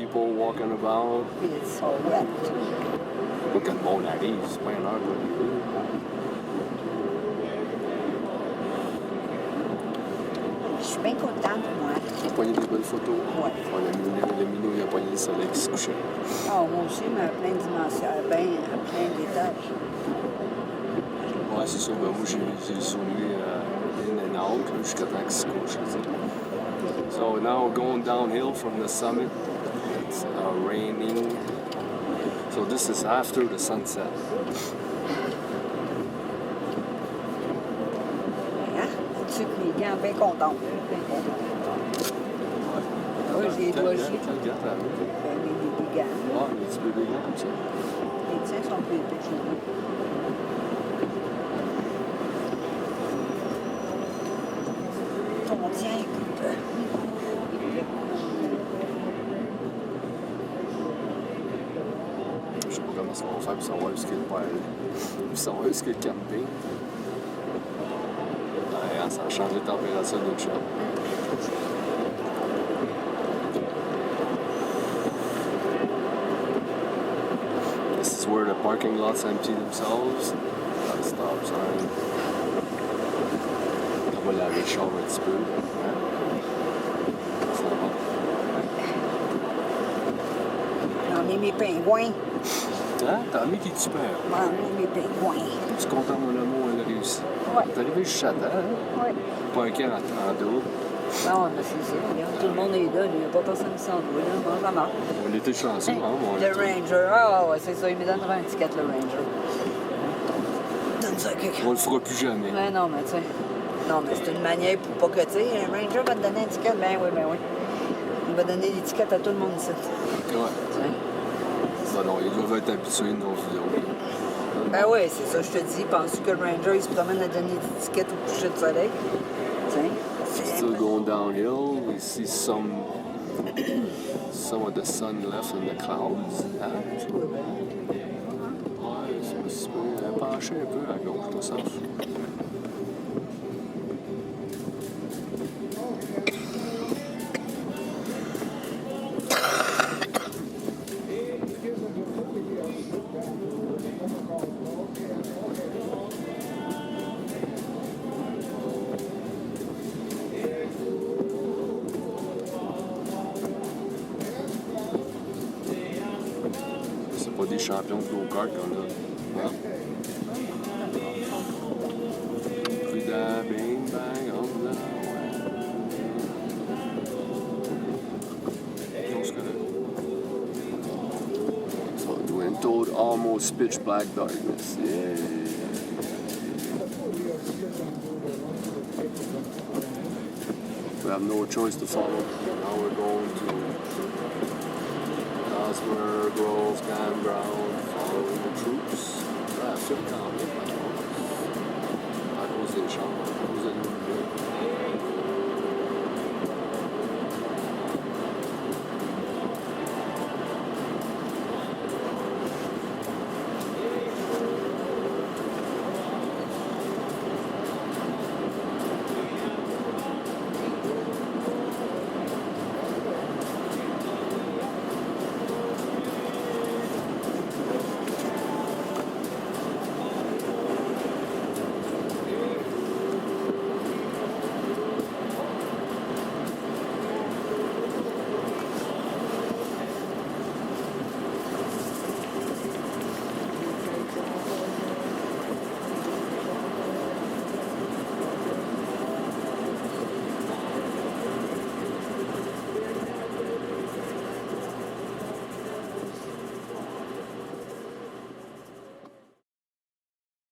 people walking about. It's so wet. Pas que le monde arrive, c'est pas une heure d'arriver. Je suis bien contente, moi. Tu as pogné des belles photos? Ouais. Le minot, il a pogné le soleil qui se couchait. Ah, moi aussi, mais à plein de dimensions, à plein d'étages. Ouais, c'est ça. Ben, moi, j'ai zoomé in and out jusqu'à temps qu'il se couche. So now going downhill from the summit, it's raining. So this is after the sunset. Hein? Tu sais que les gants bien contents. Bien contents. Oui, j'ai les doigts ici. Quel gars t'as vu? Des gants. Ah, des petits bébés gants comme ça. Les tiens sont plus petits. Ton tien, écoute. Je sais pas comment ça va faire pour savoir où est-ce qu'il y a le père. Pour savoir où est-ce qu'il y a le camping. Ouais, ça a changé de température d'une shot. This is where the parking lots empty themselves. Got a stop sign. On va laver le char un petit peu. J'en ai mes pingouins. Hein? T'as mis tes super. J'en ai mes pingouins. Tu es content, mon amour, elle a réussi. Ouais. T'es arrivé jusqu'à temps, hein? Ouais. Pas un cœur en dos. Non, mais c'est ça. Regarde, tout le monde est là. Il n'y a pas personne qui s'en va. Là. Bon, ça marche. On était chanceux, hein, mon Le Ranger. Ah, ouais, c'est ça. Il me donnera un ticket, le Ranger. Donne ça à quelqu'un. On le fera plus jamais. Ouais, non, mais tu sais. Non, mais c'est une manière pour pas que, tu sais, un Ranger va te donner un ticket. Ben oui, ben oui. Il va donner des tickets à tout le monde ici. Ouais. Ben non, ils doivent être habitués, nos vidéos. Ben oui, c'est ça, je te dis. Penses-tu que le Ranger, il se promène à donner des tickets au coucher de soleil? Tiens. Still going downhill, we see some of the sun left in the clouds. Ah, ouais, c'est un petit peu penché un peu à gauche, dans le sens. C'est pas des champions de go-kart qu'on a. Hein? Prudent, bing, bang, hop là, ouais. On se connaît. So, doing told almost pitch black darkness. Yeah. We have no choice to follow. Now we're going to Osmer, Grove, Campground, following the troops. Ah, c'est le camp, à cause des chambres.